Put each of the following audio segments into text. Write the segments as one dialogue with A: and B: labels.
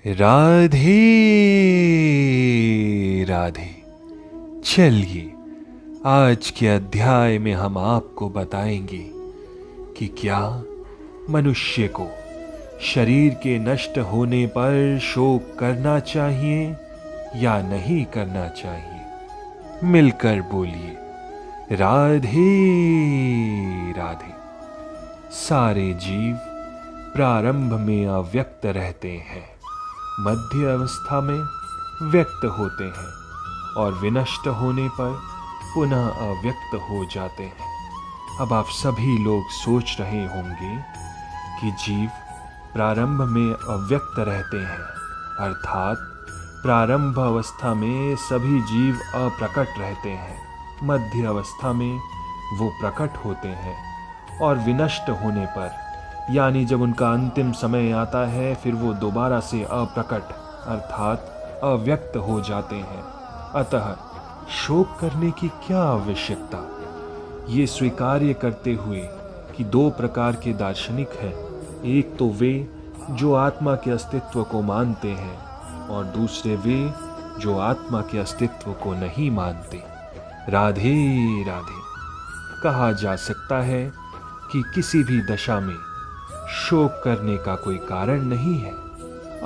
A: राधे राधे। चलिए आज के अध्याय में हम आपको बताएंगे कि क्या मनुष्य को शरीर के नष्ट होने पर शोक करना चाहिए या नहीं करना चाहिए। मिलकर बोलिए राधे राधे। सारे जीव प्रारंभ में अव्यक्त रहते हैं, मध्य अवस्था में व्यक्त होते हैं और विनष्ट होने पर पुनः अव्यक्त हो जाते हैं। अब आप सभी लोग सोच रहे होंगे कि जीव प्रारंभ में अव्यक्त रहते हैं, अर्थात प्रारंभ अवस्था में सभी जीव अप्रकट रहते हैं, मध्य अवस्था में वो प्रकट होते हैं और विनष्ट होने पर यानी जब उनका अंतिम समय आता है फिर वो दोबारा से अप्रकट अर्थात अव्यक्त हो जाते हैं। अतः शोक करने की क्या आवश्यकता। ये स्वीकार्य करते हुए कि दो प्रकार के दार्शनिक हैं, एक तो वे जो आत्मा के अस्तित्व को मानते हैं और दूसरे वे जो आत्मा के अस्तित्व को नहीं मानते। राधे राधे। कहा जा सकता है कि किसी भी दशा में शोक करने का कोई कारण नहीं है।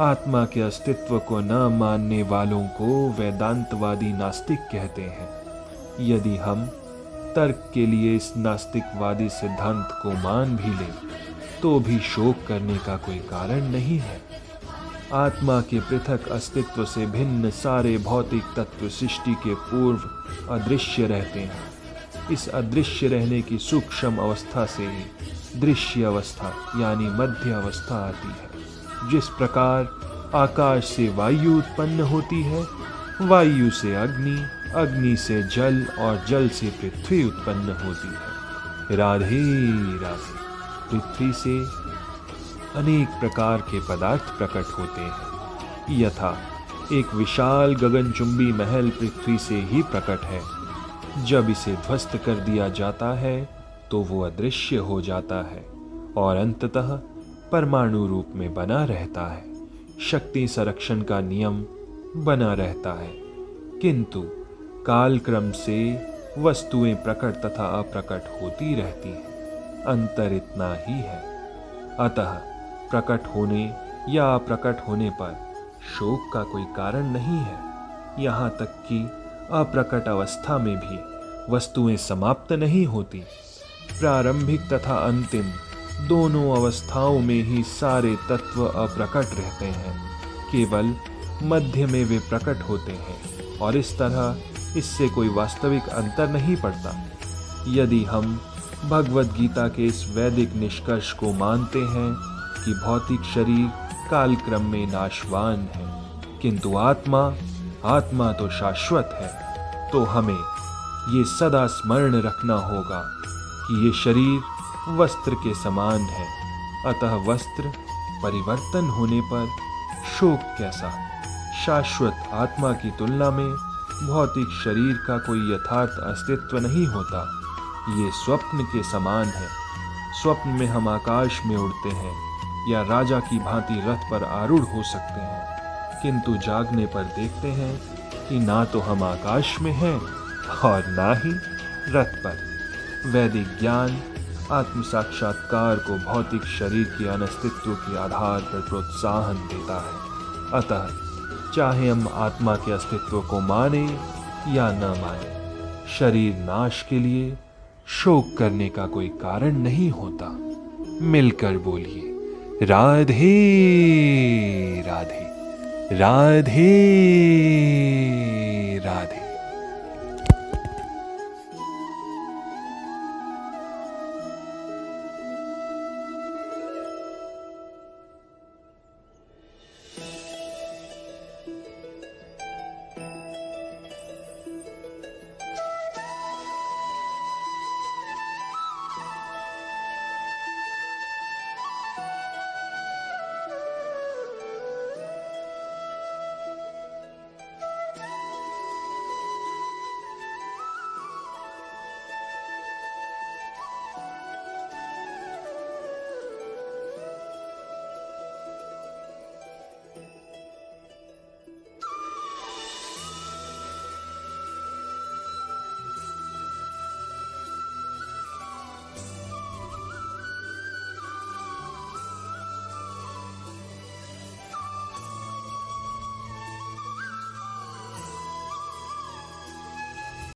A: आत्मा के अस्तित्व को न मानने वालों को वेदांतवादी नास्तिक कहते हैं। यदि हम तर्क के लिए इस नास्तिकवादी सिद्धांत को मान भी लें तो भी शोक करने का कोई कारण नहीं है। आत्मा के पृथक अस्तित्व से भिन्न सारे भौतिक तत्व सृष्टि के पूर्व अदृश्य रहते हैं। इस अदृश्य रहने की सूक्ष्म अवस्था से ही दृश्य अवस्था यानी मध्य अवस्था आती है। जिस प्रकार आकाश से वायु उत्पन्न होती है, वायु से अग्नि, अग्नि से जल और जल से पृथ्वी उत्पन्न होती है। राधे राधे। पृथ्वी से अनेक प्रकार के पदार्थ प्रकट होते हैं। यथा एक विशाल गगनचुंबी महल पृथ्वी से ही प्रकट है। जब इसे ध्वस्त कर दिया जाता है तो वो अदृश्य हो जाता है और अंततः परमाणु रूप में बना रहता है। शक्ति संरक्षण का नियम बना रहता है, किंतु कालक्रम से वस्तुएं प्रकट तथा अप्रकट होती रहती हैं। अंतर इतना ही है। अतः प्रकट होने या अप्रकट होने पर शोक का कोई कारण नहीं है। यहाँ तक कि अप्रकट अवस्था में भी वस्तुएं समाप्त नहीं होती। प्रारंभिक तथा अंतिम दोनों अवस्थाओं में ही सारे तत्व अप्रकट रहते हैं, केवल मध्य में वे प्रकट होते हैं और इस तरह इससे कोई वास्तविक अंतर नहीं पड़ता। यदि हम भगवद गीता के इस वैदिक निष्कर्ष को मानते हैं कि भौतिक शरीर कालक्रम में नाशवान है किंतु आत्मा तो शाश्वत है, तो हमें ये सदा स्मरण रखना होगा कि ये शरीर वस्त्र के समान है। अतः वस्त्र परिवर्तन होने पर शोक कैसा। शाश्वत आत्मा की तुलना में भौतिक शरीर का कोई यथार्थ अस्तित्व नहीं होता। ये स्वप्न के समान है। स्वप्न में हम आकाश में उड़ते हैं या राजा की भांति रथ पर आरूढ़ हो सकते हैं, किंतु जागने पर देखते हैं कि ना तो हम आकाश में हैं और ना ही रथ पर। वैदिक ज्ञान आत्म साक्षात्कार को भौतिक शरीर के अनस्तित्व के आधार पर प्रोत्साहन देता है। अतः चाहे हम आत्मा के अस्तित्व को माने या न माने, शरीर नाश के लिए शोक करने का कोई कारण नहीं होता। मिलकर बोलिए राधे राधे। राधे राधे।